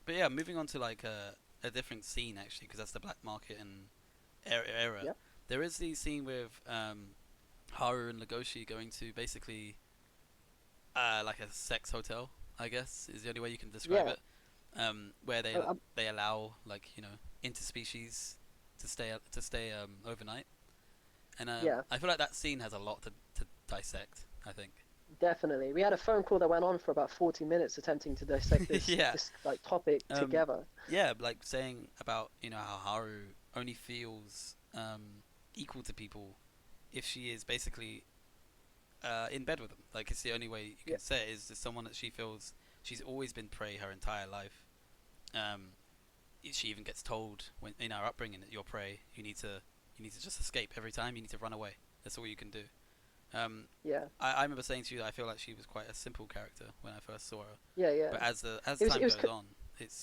[SPEAKER 1] but yeah, moving on to like a different scene actually, because that's the black market and era.
[SPEAKER 2] Yeah.
[SPEAKER 1] There is the scene with Haru and Legoshi going to basically like a sex hotel, I guess is the only way you can describe
[SPEAKER 2] Yeah.
[SPEAKER 1] it. Where
[SPEAKER 2] I, I,
[SPEAKER 1] they allow like interspecies to stay overnight, and
[SPEAKER 2] yeah.
[SPEAKER 1] I feel like that scene has a lot to dissect. I think.
[SPEAKER 2] Definitely. We had a phone call that went on for about 40 minutes attempting to dissect this
[SPEAKER 1] Yeah.
[SPEAKER 2] this like topic
[SPEAKER 1] Um,
[SPEAKER 2] together.
[SPEAKER 1] yeah, like saying about how Haru only feels equal to people if she is basically in bed with them. Like it's the only way you
[SPEAKER 2] Yeah.
[SPEAKER 1] can say it is just someone that she feels she's always been prey her entire life. Um, she even gets told when in our upbringing that you're prey. You need to just escape every time. You need to run away. That's all you can do. Um,
[SPEAKER 2] Yeah.
[SPEAKER 1] I remember saying to you that I feel like she was quite a simple character when I first saw her,
[SPEAKER 2] Yeah, yeah.
[SPEAKER 1] but as
[SPEAKER 2] It was
[SPEAKER 1] time
[SPEAKER 2] it was
[SPEAKER 1] goes on,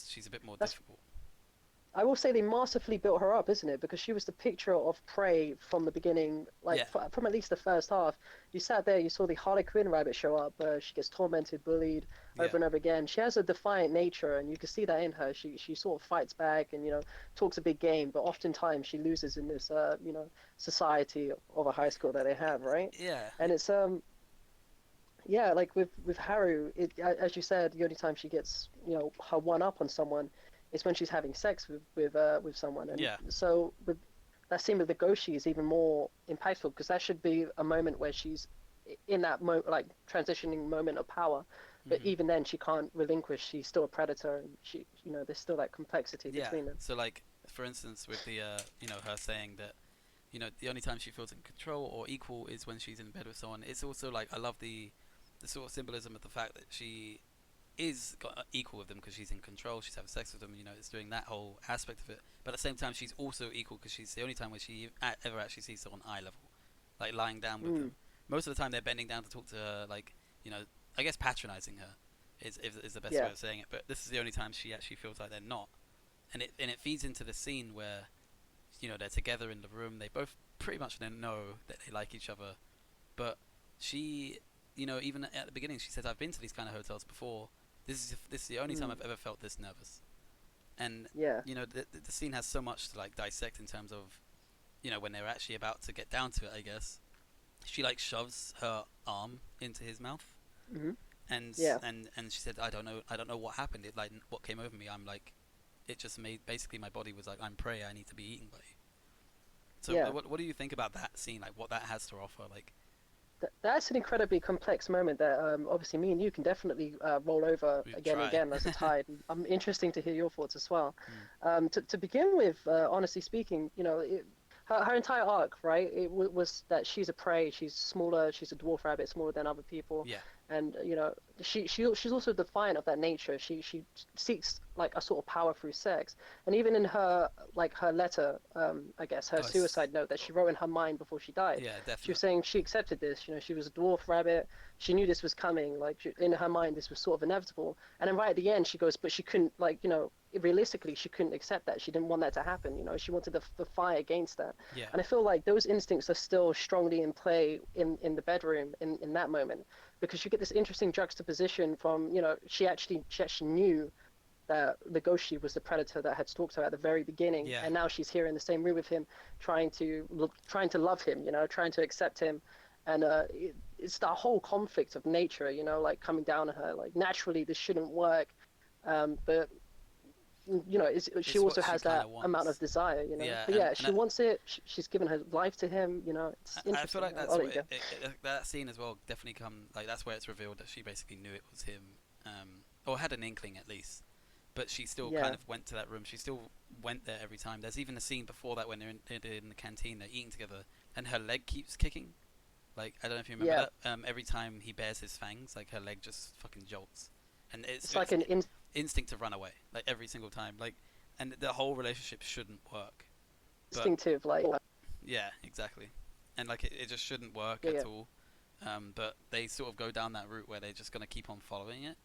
[SPEAKER 1] she's a bit more
[SPEAKER 2] that's
[SPEAKER 1] difficult.
[SPEAKER 2] I will say they masterfully built her up, isn't it? Because she was the picture of prey from the beginning, like
[SPEAKER 1] Yeah,
[SPEAKER 2] from at least the first half. You sat there, you saw the Harley Quinn rabbit show up. She gets tormented, bullied
[SPEAKER 1] yeah,
[SPEAKER 2] over and over again. She has a defiant nature, and you can see that in her. She sort of fights back and talks a big game, but oftentimes she loses in this society of a high school that they have, right?
[SPEAKER 1] yeah,
[SPEAKER 2] And it's yeah, like with Haru, as you said, the only time she gets her one up on someone is when she's having sex with someone, and
[SPEAKER 1] yeah,
[SPEAKER 2] so with that scene with the Goshi is even more impactful because that should be a moment where she's in that like transitioning moment of power, but
[SPEAKER 1] hmm
[SPEAKER 2] even then she can't relinquish. She's still a predator, and there's still that complexity
[SPEAKER 1] yeah.
[SPEAKER 2] between them.
[SPEAKER 1] So like, for instance, with the her saying that the only time she feels in control or equal is when she's in bed with someone. It's also like I love the sort of symbolism of the fact that she is equal with them because she's in control. She's having sex with them. It's doing that whole aspect of it. But at the same time, she's also equal because she's the only time where she ever actually sees someone eye level, like lying down with
[SPEAKER 2] Mm,
[SPEAKER 1] them. Most of the time, they're bending down to talk to her, like I guess patronizing her is the best way
[SPEAKER 2] yeah,
[SPEAKER 1] of saying it. But this is the only time she actually feels like they're not, and it feeds into the scene where they're together in the room. They both pretty much know that they like each other, but she, even at the beginning, she says, "I've been to these kind of hotels before. This is the only time
[SPEAKER 2] mm,
[SPEAKER 1] I've ever felt this nervous." And
[SPEAKER 2] yeah,
[SPEAKER 1] the scene has so much to like dissect in terms of, when they're actually about to get down to it. I guess she like shoves her arm into his mouth,
[SPEAKER 2] hmm
[SPEAKER 1] and
[SPEAKER 2] yeah.
[SPEAKER 1] and she said, I don't know what happened. It like what came over me. I'm like, it just made basically my body was like, I'm prey. I need to be eaten by you. So
[SPEAKER 2] Yeah.
[SPEAKER 1] what do you think about that scene? Like what that has to offer? Like
[SPEAKER 2] That's an incredibly complex moment that obviously me and you can definitely roll over
[SPEAKER 1] we
[SPEAKER 2] again and
[SPEAKER 1] try.
[SPEAKER 2] again as a tide. I'm interesting to hear your thoughts as well.
[SPEAKER 1] Mm.
[SPEAKER 2] To begin with, honestly speaking, her entire arc, right? Was that she's a prey, she's smaller, she's a dwarf rabbit, smaller than other people,
[SPEAKER 1] Yeah.
[SPEAKER 2] and she's also defiant of that nature. She seeks like a sort of power through sex, and even in her like her letter, I guess her
[SPEAKER 1] Oh, it's,
[SPEAKER 2] suicide note that she wrote in her mind before she died,
[SPEAKER 1] yeah,
[SPEAKER 2] she was
[SPEAKER 1] definite.
[SPEAKER 2] saying she accepted this. She was a dwarf rabbit. She knew this was coming. Like in her mind, this was sort of inevitable. And then right at the end, she goes, but she couldn't like realistically, she couldn't accept that. She didn't want that to happen. She wanted to fight against that.
[SPEAKER 1] Yeah,
[SPEAKER 2] And I feel like those instincts are still strongly in play in the bedroom in that moment, because you get this interesting juxtaposition from, she actually knew that Legoshi was the predator that had stalked her at the very beginning,
[SPEAKER 1] yeah.
[SPEAKER 2] and now she's here in the same room with him, trying to love him, trying to accept him, and it's that whole conflict of nature, like coming down on her, like naturally this shouldn't work, but she
[SPEAKER 1] It's
[SPEAKER 2] also
[SPEAKER 1] what she
[SPEAKER 2] has
[SPEAKER 1] kind
[SPEAKER 2] that
[SPEAKER 1] of
[SPEAKER 2] amount of
[SPEAKER 1] wants.
[SPEAKER 2] desire,
[SPEAKER 1] Yeah,
[SPEAKER 2] but
[SPEAKER 1] and
[SPEAKER 2] yeah,
[SPEAKER 1] and
[SPEAKER 2] she wants it. She's given her life to him. It's
[SPEAKER 1] I feel
[SPEAKER 2] interesting.
[SPEAKER 1] like
[SPEAKER 2] I'll
[SPEAKER 1] that's
[SPEAKER 2] let
[SPEAKER 1] what
[SPEAKER 2] you go.
[SPEAKER 1] that scene as well definitely come like that's where it's revealed that she basically knew it was him, or had an inkling at least. But she still kind
[SPEAKER 2] Yeah,
[SPEAKER 1] of went to that room. She still went there every time. There's even a scene before that when they're in the canteen, they're eating together, and her leg keeps kicking. Like I don't know if you remember
[SPEAKER 2] yeah.
[SPEAKER 1] that. Every time he bares his fangs, like her leg just fucking jolts, and it's
[SPEAKER 2] It's like
[SPEAKER 1] it's
[SPEAKER 2] an
[SPEAKER 1] instinct to run away, like every single time. Like, and the whole relationship shouldn't work. But
[SPEAKER 2] instinctive, like
[SPEAKER 1] yeah, exactly. And like it just shouldn't work
[SPEAKER 2] yeah,
[SPEAKER 1] at
[SPEAKER 2] yeah.
[SPEAKER 1] all. But they sort of go down that route where they're just gonna keep on following it,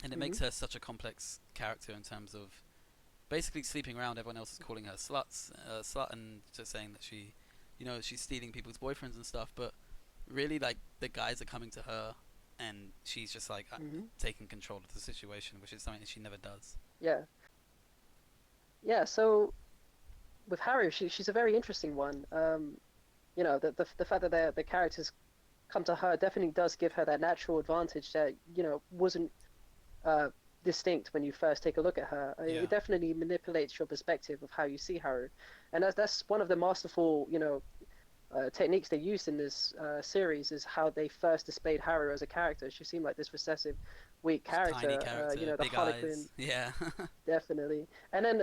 [SPEAKER 1] and it
[SPEAKER 2] Hmm.
[SPEAKER 1] makes her such a complex character in terms of basically sleeping around. Everyone else is calling her slut, and just saying that she's stealing people's boyfriends and stuff. But really, like the guys are coming to her, and she's just like
[SPEAKER 2] Hmm.
[SPEAKER 1] taking control of the situation, which is something that she never does.
[SPEAKER 2] Yeah, yeah. So with Haru, she's a very interesting one. The fact that the characters come to her definitely does give her that natural advantage that wasn't uh, distinct when you first take a look at her.
[SPEAKER 1] Yeah,
[SPEAKER 2] It definitely manipulates your perspective of how you see Haru, and that's one of the masterful techniques they used in this series, is how they first displayed Haru as a character. She seemed like this recessive, weak
[SPEAKER 1] tiny
[SPEAKER 2] character.
[SPEAKER 1] character,
[SPEAKER 2] The
[SPEAKER 1] big
[SPEAKER 2] Harlequin,
[SPEAKER 1] eyes. Yeah,
[SPEAKER 2] definitely. And then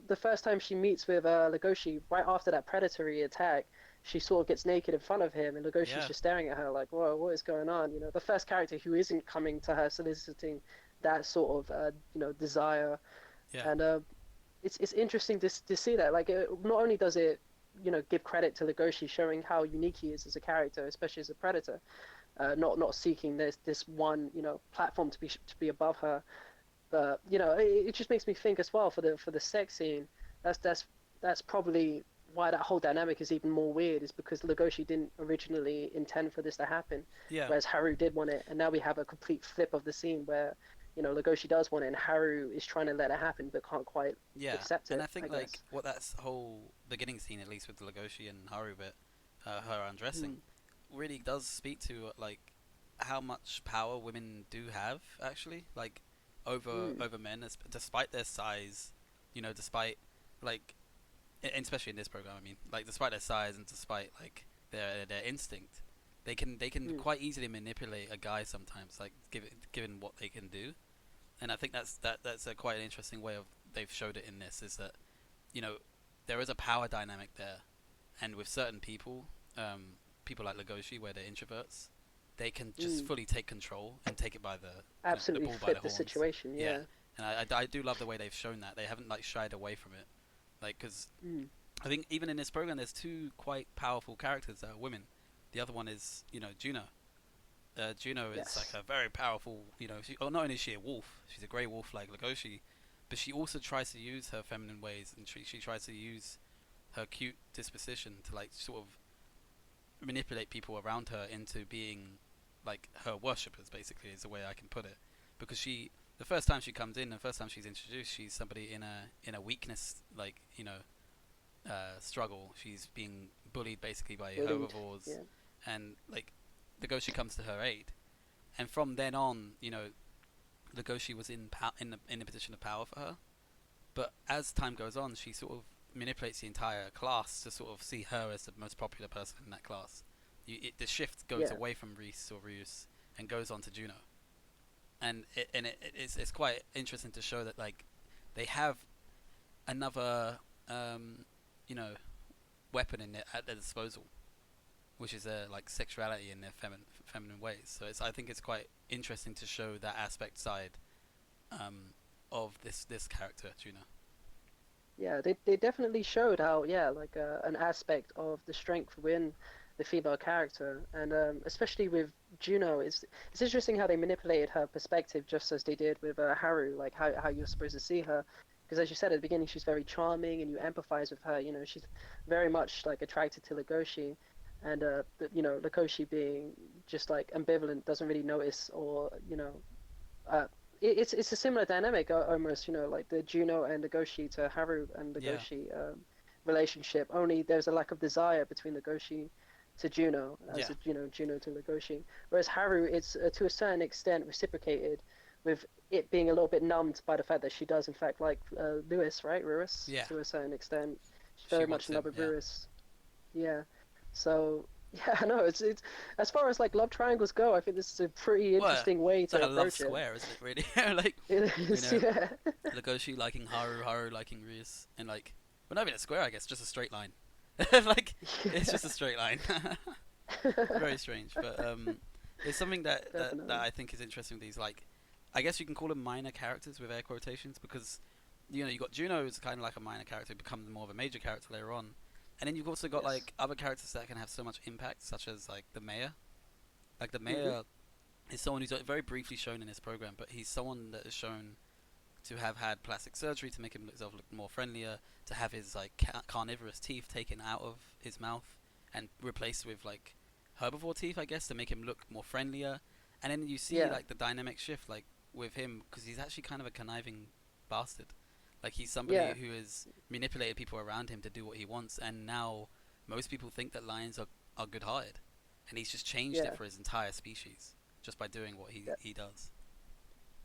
[SPEAKER 2] the first time she meets with Legoshi, right after that predatory attack, she sort of gets naked in front of him, and Legoshi's
[SPEAKER 1] yeah,
[SPEAKER 2] just staring at her like, "Whoa, what is going on?" The first character who isn't coming to her soliciting that sort of desire,
[SPEAKER 1] yeah,
[SPEAKER 2] and it's interesting to see that. Like, not only does it give credit to Legoshi, showing how unique he is as a character, especially as a predator, not seeking this one platform to be above her, but it just makes me think as well, for the sex scene. That's probably why that whole dynamic is even more weird, is because Legoshi didn't originally intend for this to happen,
[SPEAKER 1] yeah,
[SPEAKER 2] whereas Haru did want it, and now we have a complete flip of the scene where Legoshi does want it, and Haru is trying to let it happen but can't quite
[SPEAKER 1] yeah.
[SPEAKER 2] accept
[SPEAKER 1] And I
[SPEAKER 2] it, I
[SPEAKER 1] think like
[SPEAKER 2] guess.
[SPEAKER 1] what that's whole beginning scene, at least with Legoshi and Haru bit, her undressing,
[SPEAKER 2] Mm,
[SPEAKER 1] really does speak to like how much power women do have actually, like
[SPEAKER 2] mm,
[SPEAKER 1] over men, despite their size, despite like, and especially in this program, I mean, like despite their size and despite like their instinct, they can
[SPEAKER 2] mm,
[SPEAKER 1] quite easily manipulate a guy sometimes, like given what they can do. And I think that's a quite an interesting way of they've showed it in this, is that you know there is a power dynamic there, and with certain people, people like Legoshi, where they're introverts, they can just
[SPEAKER 2] mm.
[SPEAKER 1] fully take control and take it by the
[SPEAKER 2] Absolutely
[SPEAKER 1] bull by the
[SPEAKER 2] flip the
[SPEAKER 1] horns.
[SPEAKER 2] situation,
[SPEAKER 1] Yeah,
[SPEAKER 2] yeah.
[SPEAKER 1] and I do love the way they've shown that they haven't like shied away from it, like because
[SPEAKER 2] Mm,
[SPEAKER 1] I think even in this program there's two quite powerful characters that are women. The other one is Juno. Juno is like
[SPEAKER 2] yes.
[SPEAKER 1] a very powerful, not only is she a wolf, she's a grey wolf like Legoshi, but she also tries to use her feminine ways, and she tries to use her cute disposition to like sort of manipulate people around her into being like her worshippers, basically, is the way I can put it. Because the first time she comes in, the first time she's introduced, she's somebody in a weakness, like struggle. She's being bullied basically by
[SPEAKER 2] Bullied,
[SPEAKER 1] herbivores,
[SPEAKER 2] yeah.
[SPEAKER 1] and like Legoshi comes to her aid. And from then on, Legoshi was in a position of power for her. But as time goes on, she sort of manipulates the entire class to sort of see her as the most popular person in that class. The shift goes
[SPEAKER 2] Yeah.
[SPEAKER 1] away from Reese or Reus and goes on to Juno, and it's quite interesting to show that like they have another you know weapon at their disposal, which is their like sexuality in their feminine ways. So I think it's quite interesting to show that aspect side um, of this character, Juno.
[SPEAKER 2] Yeah, they definitely showed how, yeah, like an aspect of the strength within the female character, and especially with Juno, it's interesting how they manipulated her perspective just as they did with Haru, like how you're supposed to see her, because as you said at the beginning, she's very charming and you empathize with her. You know, she's very much like attracted to Legoshi, and you know, Legoshi being just like ambivalent, doesn't really notice or uh, it's a similar dynamic almost, you know, like the Juno and Legoshi to Haru and
[SPEAKER 1] Yeah,
[SPEAKER 2] Legoshi relationship. Only there's a lack of desire between Legoshi to Juno as
[SPEAKER 1] yeah,
[SPEAKER 2] a, you know, Juno to Legoshi. Whereas Haru, it's to a certain extent reciprocated, with it being a little bit numbed by the fact that she does in fact like Lewis, right? Lewis
[SPEAKER 1] yeah.
[SPEAKER 2] to a certain extent. She's
[SPEAKER 1] She
[SPEAKER 2] very much
[SPEAKER 1] wants
[SPEAKER 2] in love
[SPEAKER 1] him.
[SPEAKER 2] with
[SPEAKER 1] Yeah.
[SPEAKER 2] Lewis. Yeah. So yeah, I know it's as far as like love triangles go, I think this is a pretty
[SPEAKER 1] Well,
[SPEAKER 2] interesting way
[SPEAKER 1] it's like
[SPEAKER 2] to
[SPEAKER 1] a love
[SPEAKER 2] approach it.
[SPEAKER 1] square, isn't it? Really, like
[SPEAKER 2] It
[SPEAKER 1] you
[SPEAKER 2] is,
[SPEAKER 1] know,
[SPEAKER 2] yeah.
[SPEAKER 1] Legoshi liking Haru, Haru liking Rias, and like, well, not even a square, I guess, just a straight line. Like, it's just a straight line. Very strange, but it's something that
[SPEAKER 2] Definitely.
[SPEAKER 1] I think is interesting with these. Like, I guess you can call them minor characters with air quotations because you got Juno is kind of like a minor character, becomes more of a major character later on, and then you've also got
[SPEAKER 2] Yes.
[SPEAKER 1] like other characters that can have so much impact, such as like the mayor. Like the
[SPEAKER 2] Mhm.
[SPEAKER 1] mayor is someone who's very briefly shown in this program, but he's someone that is shown to have had plastic surgery to make himself look more friendlier, to have his like carnivorous teeth taken out of his mouth and replaced with like herbivore teeth, I guess, to make him look more friendlier. And then you see
[SPEAKER 2] Yeah.
[SPEAKER 1] like the dynamic shift, like with him, because he's actually kind of a conniving bastard. Like he's
[SPEAKER 2] Yeah.
[SPEAKER 1] somebody who has manipulated people around him to do what he wants, and now most people think that lions are good-hearted, and he's just changed it
[SPEAKER 2] Yeah.
[SPEAKER 1] for his entire species just by doing what
[SPEAKER 2] De-
[SPEAKER 1] he does.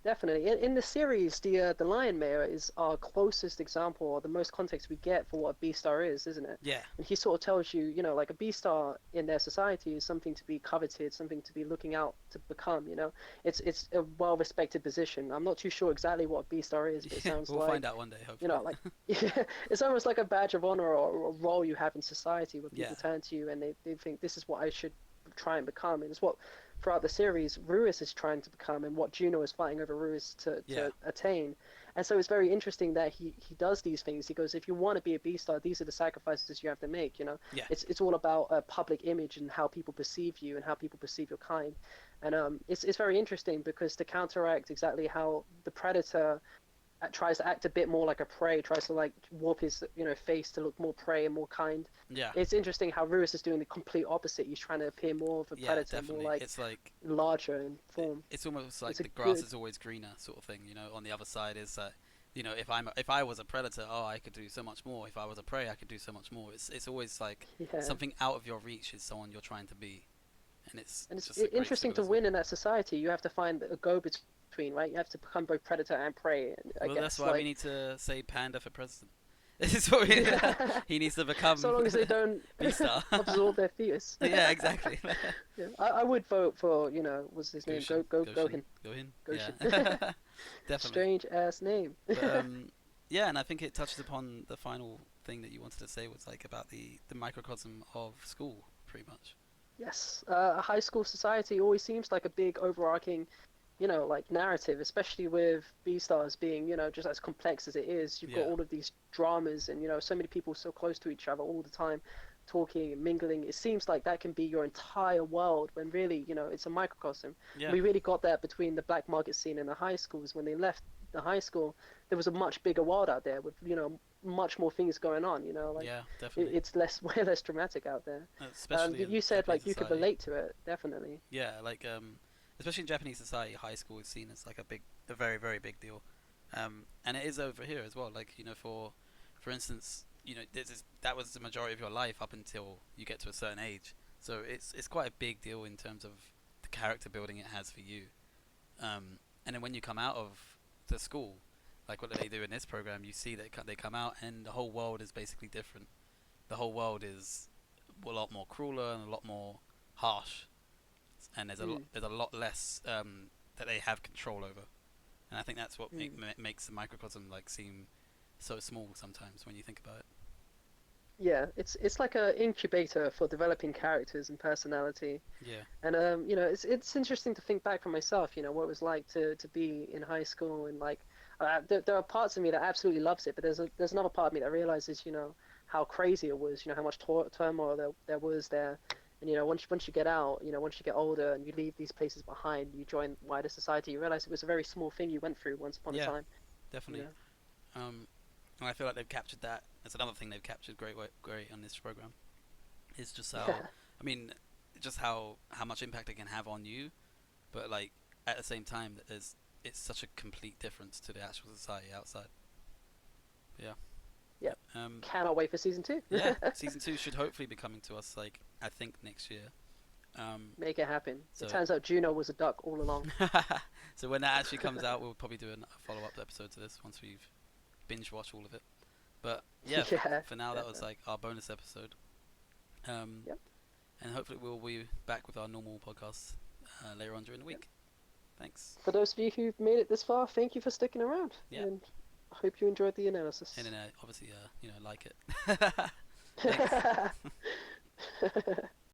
[SPEAKER 2] Definitely. In the series, the Lion Mayor is our closest example, or the most context we get for what a Beastar is, isn't it?
[SPEAKER 1] Yeah,
[SPEAKER 2] And he sort of tells you, you know, like a Beastar in their society is something to be coveted, something to be looking out to become. You know, it's a well-respected position. I'm not too sure exactly what a Beastar is, but it
[SPEAKER 1] yeah,
[SPEAKER 2] sounds
[SPEAKER 1] we'll find
[SPEAKER 2] like,
[SPEAKER 1] out one day,
[SPEAKER 2] you
[SPEAKER 1] hopefully.
[SPEAKER 2] know, like yeah, it's almost like a badge of honor or a role you have in society where
[SPEAKER 1] Yeah,
[SPEAKER 2] people turn to you and they think this is what I should try and become, and it's what throughout the series Ruiz is trying to become and what Juno is fighting over Ruiz
[SPEAKER 1] yeah,
[SPEAKER 2] to attain. And so it's very interesting that he does these things. He goes, if you want to be a beastar, these are the sacrifices you have to make. You know,
[SPEAKER 1] yeah,
[SPEAKER 2] it's all about a public image and how people perceive you and how people perceive your kind. And it's very interesting because to counteract exactly how the predator tries to act a bit more like a prey, tries to like warp his face to look more prey and more kind.
[SPEAKER 1] yeah,
[SPEAKER 2] It's interesting how Ruiz is doing the complete opposite. He's trying to appear more of a
[SPEAKER 1] yeah,
[SPEAKER 2] predator, more
[SPEAKER 1] definitely.
[SPEAKER 2] like
[SPEAKER 1] It's like
[SPEAKER 2] larger in form.
[SPEAKER 1] it's almost
[SPEAKER 2] It's
[SPEAKER 1] like
[SPEAKER 2] a
[SPEAKER 1] the grass
[SPEAKER 2] good,
[SPEAKER 1] is always greener sort of thing. On the other side is that if I was a predator, oh, I could do so much more. If I was a prey, I could do so much more. It's always like
[SPEAKER 2] yeah.
[SPEAKER 1] something out of your reach is someone you're trying to be, and it's
[SPEAKER 2] And it's
[SPEAKER 1] just a great
[SPEAKER 2] interesting to
[SPEAKER 1] symbolism.
[SPEAKER 2] win in that society. You have to find a go between, right? You have to become both predator and prey. I
[SPEAKER 1] Well, that's
[SPEAKER 2] guess
[SPEAKER 1] why we
[SPEAKER 2] like
[SPEAKER 1] need to say Panda for president. This is what
[SPEAKER 2] yeah.
[SPEAKER 1] he needs to
[SPEAKER 2] So
[SPEAKER 1] become
[SPEAKER 2] long as they don't
[SPEAKER 1] Beastar.
[SPEAKER 2] absorb their fetus.
[SPEAKER 1] Yeah, exactly.
[SPEAKER 2] Yeah. I would vote for what's his name?
[SPEAKER 1] Goshen,
[SPEAKER 2] Go
[SPEAKER 1] Goshen,
[SPEAKER 2] him.
[SPEAKER 1] Goshen. Yeah,
[SPEAKER 2] Goshen.
[SPEAKER 1] definitely.
[SPEAKER 2] Strange ass name.
[SPEAKER 1] But yeah, and I think it touches upon the final thing that you wanted to say was like about the microcosm of school, pretty much.
[SPEAKER 2] Yes, a high school society always seems like a big overarching, like narrative, especially with B-Stars being, just as complex as it is. You've got
[SPEAKER 1] Yeah,
[SPEAKER 2] all of these dramas and, so many people so close to each other all the time, talking and mingling. It seems like that can be your entire world when really, it's a microcosm.
[SPEAKER 1] yeah,
[SPEAKER 2] We really got that between the black market scene and the high schools. When they left the high school, there was a much bigger world out there with, much more things going on, like
[SPEAKER 1] yeah, definitely.
[SPEAKER 2] it's less, way less dramatic out there.
[SPEAKER 1] Especially in
[SPEAKER 2] You said
[SPEAKER 1] Japanese
[SPEAKER 2] like you could
[SPEAKER 1] society.
[SPEAKER 2] relate to it, definitely.
[SPEAKER 1] Yeah, like especially in Japanese society, high school is seen as like a very, very big deal. And it is over here as well. Like for instance, that was the majority of your life up until you get to a certain age. So it's quite a big deal in terms of the character building it has for you. And then when you come out of the school, like what do they do in this program? You see that they come out and the whole world is basically different. The whole world is a lot more crueler and a lot more harsh, and
[SPEAKER 2] Mm,
[SPEAKER 1] there's a lot less that they have control over. And I think that's what
[SPEAKER 2] mm.
[SPEAKER 1] makes the microcosm like seem so small sometimes when you think about it.
[SPEAKER 2] yeah, it's like a incubator for developing characters and personality.
[SPEAKER 1] Yeah,
[SPEAKER 2] And it's interesting to think back for myself, what it was like to be in high school and like there are parts of me that absolutely loves it, but there's another part of me that realizes, how crazy it was, how much turmoil there was there. And once you get out, once you get older and you leave these places behind, you join wider society, you realize it was a very small thing you went through once upon a
[SPEAKER 1] yeah,
[SPEAKER 2] time, you
[SPEAKER 1] definitely.
[SPEAKER 2] know.
[SPEAKER 1] And I feel like they've captured that. That's another thing they've captured great on this program. Is just how,
[SPEAKER 2] Yeah,
[SPEAKER 1] I mean, just how much impact it can have on you, but like at the same time, that there's it's such a complete difference to the actual society outside. Yeah.
[SPEAKER 2] yeah.
[SPEAKER 1] Um.
[SPEAKER 2] Cannot wait for season two.
[SPEAKER 1] Yeah. Season 2 should hopefully be coming to us like I think next year.
[SPEAKER 2] Make it happen. It
[SPEAKER 1] So
[SPEAKER 2] turns out Juno was a duck all along.
[SPEAKER 1] so when that actually comes out, we'll probably do a follow up episode to this once we've binge watched all of it. But yeah,
[SPEAKER 2] Yeah,
[SPEAKER 1] for now that was
[SPEAKER 2] definitely.
[SPEAKER 1] like our bonus episode. Um,
[SPEAKER 2] Yep,
[SPEAKER 1] and hopefully we'll be back with our normal podcast later on during the
[SPEAKER 2] yep.
[SPEAKER 1] week. Thanks.
[SPEAKER 2] For those of you who've made it this far, thank you for sticking around,
[SPEAKER 1] Yeah,
[SPEAKER 2] and I hope you enjoyed the
[SPEAKER 1] and
[SPEAKER 2] analysis.
[SPEAKER 1] then obviously like it. Thanks.